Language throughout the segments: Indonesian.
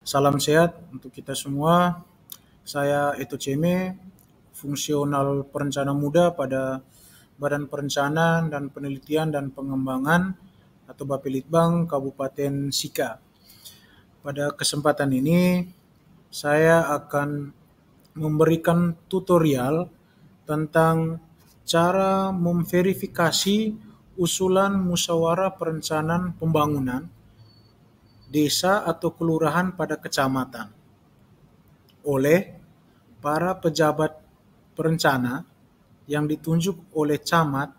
Salam sehat untuk kita semua. Saya Eto Ceme, fungsional perencana muda pada Badan Perencanaan dan Penelitian dan Pengembangan atau Bapelitbang Kabupaten Sika. Pada kesempatan ini, saya akan memberikan tutorial tentang cara memverifikasi usulan musyawarah perencanaan pembangunan desa atau kelurahan pada kecamatan oleh para pejabat perencana yang ditunjuk oleh camat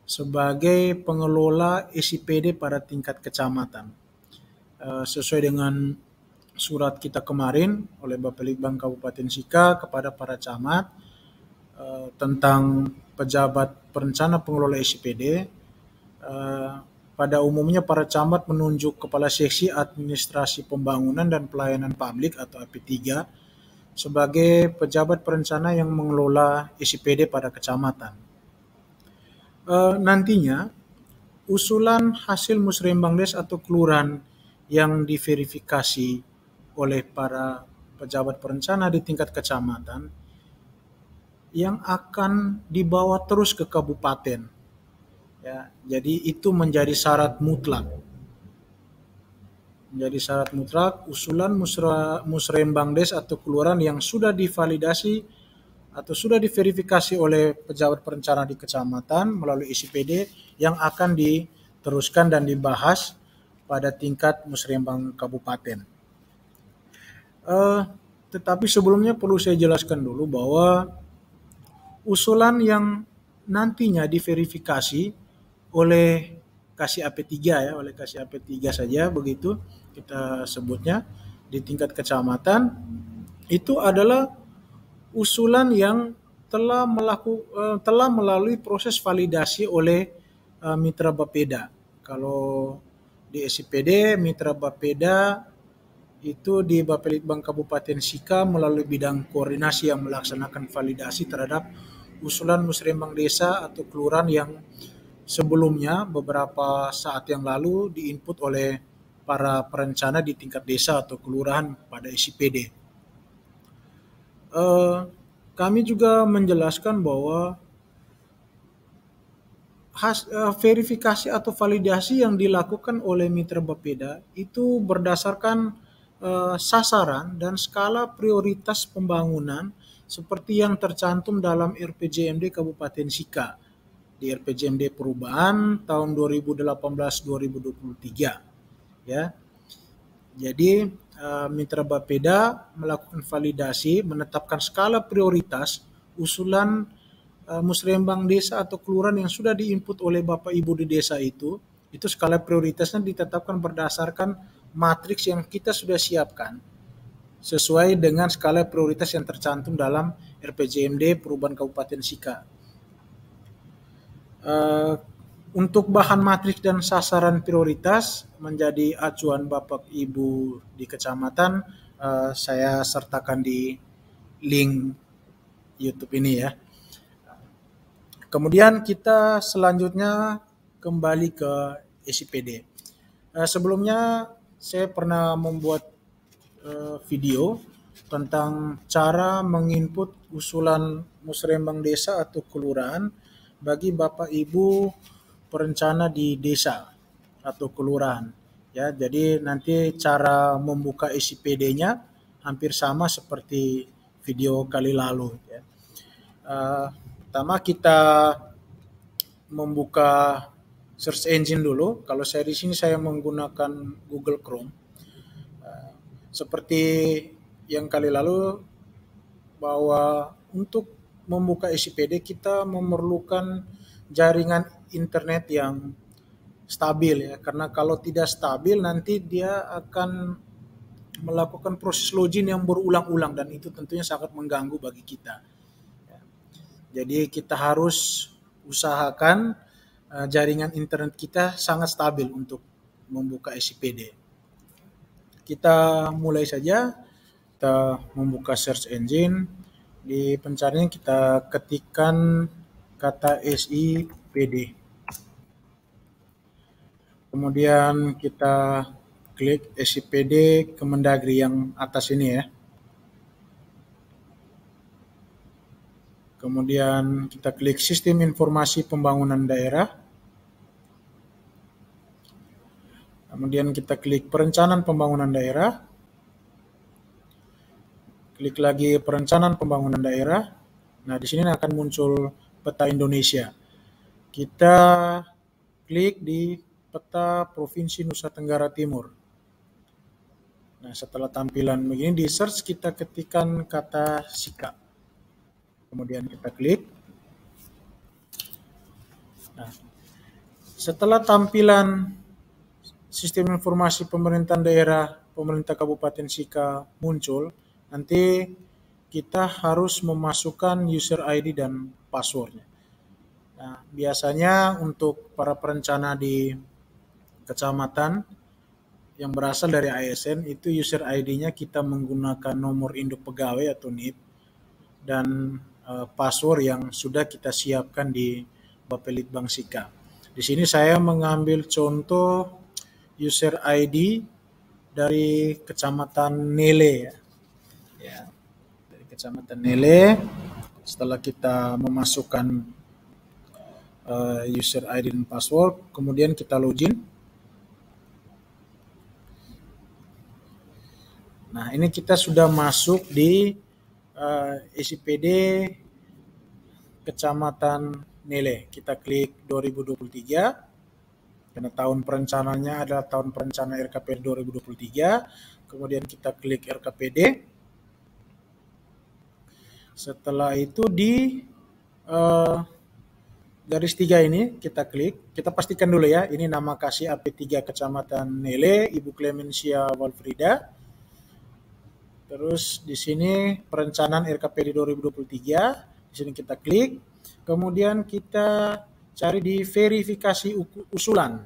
sebagai pengelola SIPD pada tingkat kecamatan. Sesuai dengan surat kita kemarin oleh Bapelitbang Kabupaten Sika kepada para camat tentang pejabat perencana pengelola SIPD. Pada umumnya para camat menunjuk Kepala Seksi Administrasi Pembangunan dan Pelayanan Publik atau AP3 sebagai pejabat perencana yang mengelola SIPD pada kecamatan. Nantinya usulan hasil musrembang des atau kelurahan yang diverifikasi oleh para pejabat perencana di tingkat kecamatan yang akan dibawa terus ke kabupaten. Ya, jadi itu menjadi syarat mutlak. Usulan musrembang des atau kelurahan yang sudah divalidasi atau sudah diverifikasi oleh pejabat perencana di kecamatan melalui SIPD yang akan diteruskan dan dibahas pada tingkat musrembang kabupaten. Tetapi sebelumnya perlu saya jelaskan dulu bahwa usulan yang nantinya diverifikasi oleh Kasih AP3 ya, oleh Kasih AP3 saja begitu kita sebutnya di tingkat kecamatan, itu adalah usulan yang telah melalui proses validasi oleh Mitra Bapeda. Kalau di SIPD Mitra Bapeda itu di Bapelitbang Kabupaten Sika melalui bidang koordinasi yang melaksanakan validasi terhadap usulan musrembang desa atau kelurahan yang sebelumnya beberapa saat yang lalu diinput oleh para perencana di tingkat desa atau kelurahan pada SIPD. Kami juga menjelaskan bahwa verifikasi atau validasi yang dilakukan oleh Mitra Bapeda itu berdasarkan sasaran dan skala prioritas pembangunan seperti yang tercantum dalam RPJMD Kabupaten Sika di RPJMD Perubahan tahun 2018-2023 ya. Jadi Mitra Bapeda melakukan validasi, menetapkan skala prioritas usulan musrembang desa atau kelurahan yang sudah diinput oleh Bapak Ibu di desa itu skala prioritasnya ditetapkan berdasarkan matriks yang kita sudah siapkan sesuai dengan skala prioritas yang tercantum dalam RPJMD Perubahan Kabupaten Sika. Untuk bahan matriks dan sasaran prioritas menjadi acuan Bapak Ibu di kecamatan, saya sertakan di link YouTube ini ya. Kemudian kita selanjutnya kembali ke SIPD. Sebelumnya saya pernah membuat video tentang cara menginput usulan musrembang desa atau kelurahan bagi Bapak Ibu perencana di desa atau kelurahan. Ya, jadi nanti cara membuka SIPD-nya hampir sama seperti video kali lalu. Ya. Pertama kita membuka search engine dulu. Kalau saya di sini saya menggunakan Google Chrome. Seperti yang kali lalu bahwa untuk membuka SIPD kita memerlukan jaringan internet yang stabil ya, karena kalau tidak stabil nanti dia akan melakukan proses login yang berulang-ulang dan itu tentunya sangat mengganggu bagi kita. Jadi kita harus usahakan jaringan internet kita sangat stabil untuk membuka SIPD. Kita mulai saja, kita membuka search engine. Di pencarian kita ketikkan kata SIPD. Kemudian kita klik SIPD Kemendagri yang atas ini ya. Kemudian kita klik Sistem Informasi Pembangunan Daerah. Kemudian kita klik Perencanaan Pembangunan Daerah. Klik lagi Perencanaan Pembangunan Daerah. Nah, di sini akan muncul peta Indonesia. Kita klik di peta Provinsi Nusa Tenggara Timur. Nah, setelah tampilan begini di search kita ketikkan kata Sika. Kemudian kita klik. Nah, setelah tampilan Sistem Informasi Pemerintahan Daerah Pemerintah Kabupaten Sika muncul, nanti kita harus memasukkan user ID dan passwordnya. Nah, biasanya untuk para perencana di kecamatan yang berasal dari ASN itu user ID-nya kita menggunakan nomor induk pegawai atau NIP dan password yang sudah kita siapkan di Bapelitbang Sika. Di sini saya mengambil contoh user ID dari Kecamatan Nele ya. Dari Kecamatan Nele, setelah kita memasukkan user ID dan password, kemudian kita login. Nah, ini kita sudah masuk di SIPD Kecamatan Nele. Kita klik 2023. Karena tahun perencanaannya adalah tahun perencanaan RKPD 2023. Kemudian kita klik RKPD. Setelah itu di garis 3 ini kita klik. Kita pastikan dulu ya, ini nama kasih AP3 Kecamatan Nele, Ibu Clemencia Walfrida. Terus di sini perencanaan RKPD 2023. Di sini kita klik. Kemudian kita cari di verifikasi usulan.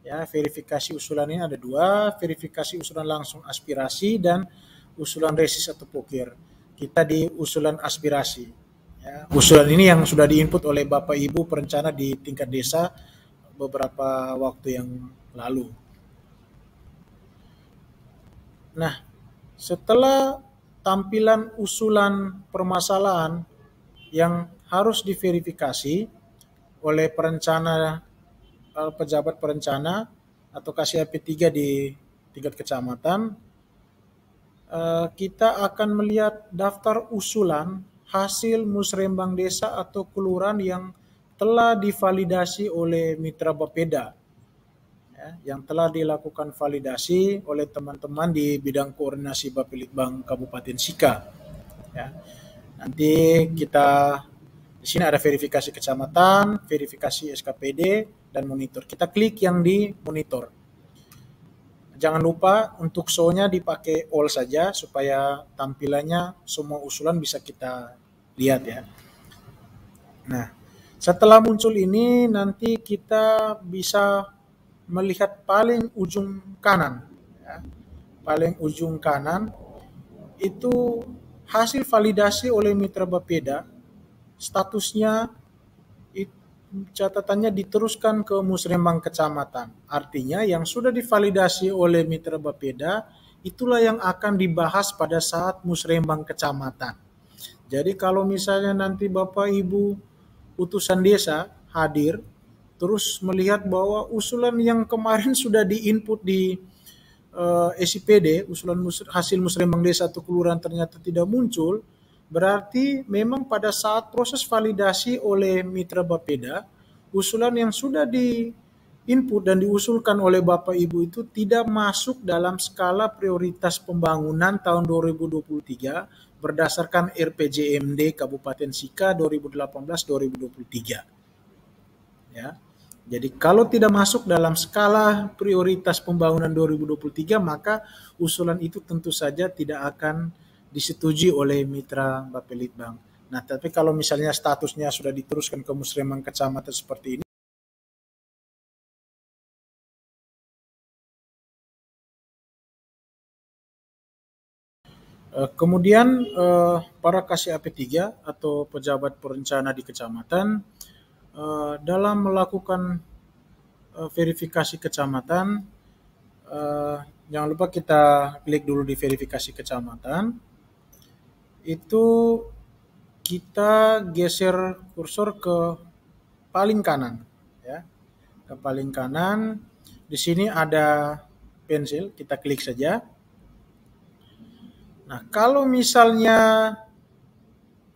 Ya, verifikasi usulan ini ada dua, verifikasi usulan langsung aspirasi dan usulan resis atau pokir. Kita di usulan aspirasi. Ya, usulan ini yang sudah diinput oleh Bapak Ibu perencana di tingkat desa beberapa waktu yang lalu. Nah, setelah tampilan usulan permasalahan yang harus diverifikasi oleh perencana, pejabat perencana atau KCAP3 di tingkat kecamatan, kita akan melihat daftar usulan hasil musrembang desa atau kelurahan yang telah divalidasi oleh Mitra Bapeda, ya, yang telah dilakukan validasi oleh teman-teman di bidang koordinasi Bapelitbang Kabupaten Sika. Ya. Nanti kita di sini ada verifikasi kecamatan, verifikasi SKPD, dan monitor. Kita klik yang di monitor. Jangan lupa untuk show-nya dipakai all saja supaya tampilannya semua usulan bisa kita lihat ya. Nah, setelah muncul ini nanti kita bisa melihat paling ujung kanan. Ya. Paling ujung kanan itu hasil validasi oleh Mitra Bapeda. Statusnya catatannya diteruskan ke musrembang kecamatan. Artinya yang sudah divalidasi oleh Mitra Bapeda itulah yang akan dibahas pada saat musrembang kecamatan. Jadi kalau misalnya nanti Bapak Ibu utusan desa hadir terus melihat bahwa usulan yang kemarin sudah diinput di SIPD, usulan hasil musrembang desa atau kelurahan ternyata tidak muncul, berarti memang pada saat proses validasi oleh Mitra Bapeda, usulan yang sudah di-input dan diusulkan oleh Bapak Ibu itu tidak masuk dalam skala prioritas pembangunan tahun 2023 berdasarkan RPJMD Kabupaten Sika 2018-2023. Ya. Jadi kalau tidak masuk dalam skala prioritas pembangunan 2023, maka usulan itu tentu saja tidak akan disetujui oleh Mitra Bapelitbang. Nah, tapi kalau misalnya statusnya sudah diteruskan ke musrembang kecamatan seperti ini, kemudian para KCAP3 atau pejabat perencana di kecamatan dalam melakukan verifikasi kecamatan Jangan lupa kita klik dulu di verifikasi kecamatan. Itu kita geser kursor ke paling kanan, ya, ke paling kanan. Di sini ada pensil, kita klik saja. Nah, kalau misalnya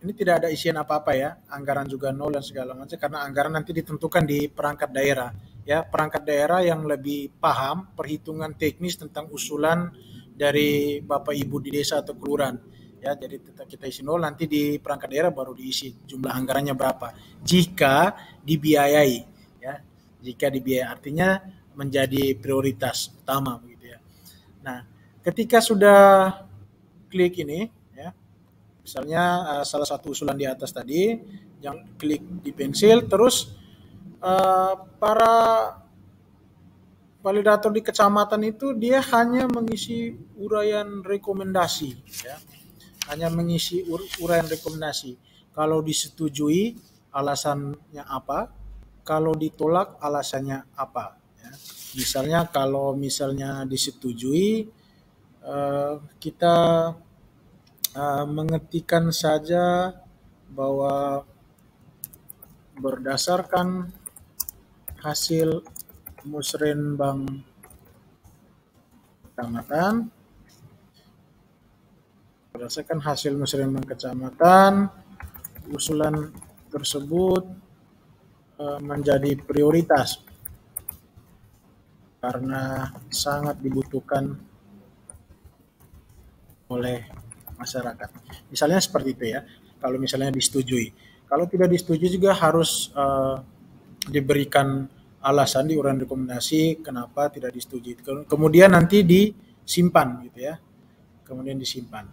ini tidak ada isian apa-apa ya, anggaran juga nol dan segala macam, karena anggaran nanti ditentukan di perangkat daerah. Ya, perangkat daerah yang lebih paham perhitungan teknis tentang usulan dari Bapak Ibu di desa atau kelurahan. Ya, jadi kita isi nol, nanti di perangkat daerah baru diisi jumlah anggarannya berapa. Jika dibiayai, ya, jika dibiayai artinya menjadi prioritas utama begitu ya. Nah, ketika sudah klik ini, ya, misalnya salah satu usulan di atas tadi, yang klik di pensil, terus para validator di kecamatan itu dia hanya mengisi uraian rekomendasi, ya, hanya mengisi uraian rekomendasi. Kalau disetujui alasannya apa, kalau ditolak alasannya apa. Ya. Misalnya kalau misalnya disetujui, kita mengetikkan saja bahwa berdasarkan hasil musrenbang kecamatan, usulan tersebut menjadi prioritas karena sangat dibutuhkan oleh masyarakat. Misalnya seperti itu ya. Kalau misalnya disetujui. Kalau tidak disetujui juga harus diberikan alasan di uraian rekomendasi kenapa tidak disetujui. Kemudian nanti disimpan gitu ya. Kemudian disimpan.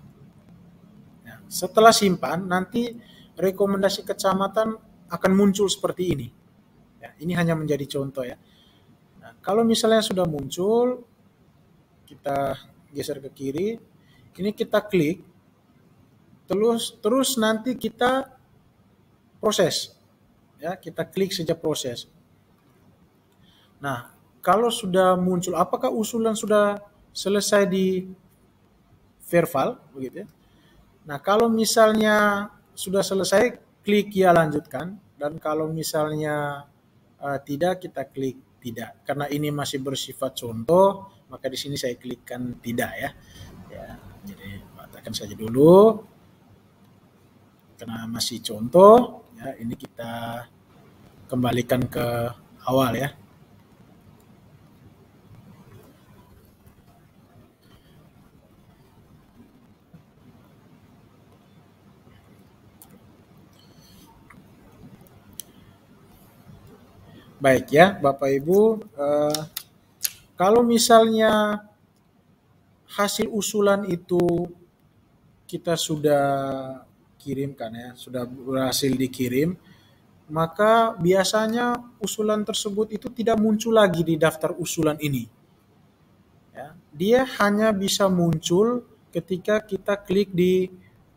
Nah, setelah simpan nanti rekomendasi kecamatan akan muncul seperti ini. Ya, ini hanya menjadi contoh ya. Nah, kalau misalnya sudah muncul, kita geser ke kiri, ini kita klik, terus nanti kita proses, ya, kita klik saja proses. Nah, kalau sudah muncul, apakah usulan sudah selesai di verbal, begitu ya? Nah, kalau misalnya sudah selesai, klik ya lanjutkan, dan kalau misalnya tidak, kita klik tidak. Karena ini masih bersifat contoh, maka di sini saya klikkan tidak ya. Ya, jadi katakan saja dulu, karena masih contoh, ya, ini kita kembalikan ke awal ya. Baik ya, Bapak Ibu, kalau misalnya hasil usulan itu kita sudah kirimkan ya, sudah berhasil dikirim, maka biasanya usulan tersebut itu tidak muncul lagi di daftar usulan ini. Ya, dia hanya bisa muncul ketika kita klik di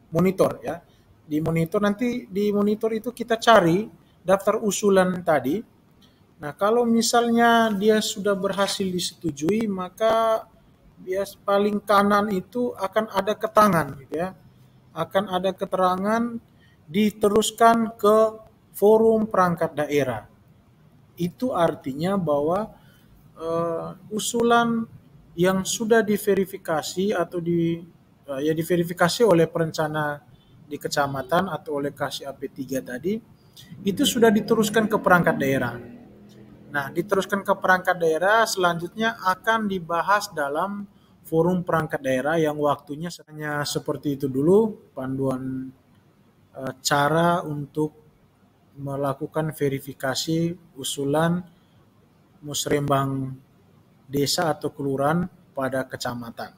monitor ya. Di monitor, nanti di monitor itu kita cari daftar usulan tadi. Nah, kalau misalnya dia sudah berhasil disetujui, maka paling kanan itu akan ada keterangan gitu ya. Akan ada keterangan diteruskan ke forum perangkat daerah. Itu artinya bahwa usulan yang sudah diverifikasi atau diverifikasi oleh perencana di kecamatan atau oleh KCAP 3 tadi, itu sudah diteruskan ke perangkat daerah. Nah, diteruskan ke perangkat daerah, selanjutnya akan dibahas dalam forum perangkat daerah yang waktunya hanya seperti itu dulu, panduan cara untuk melakukan verifikasi usulan musrembang desa atau kelurahan pada kecamatan.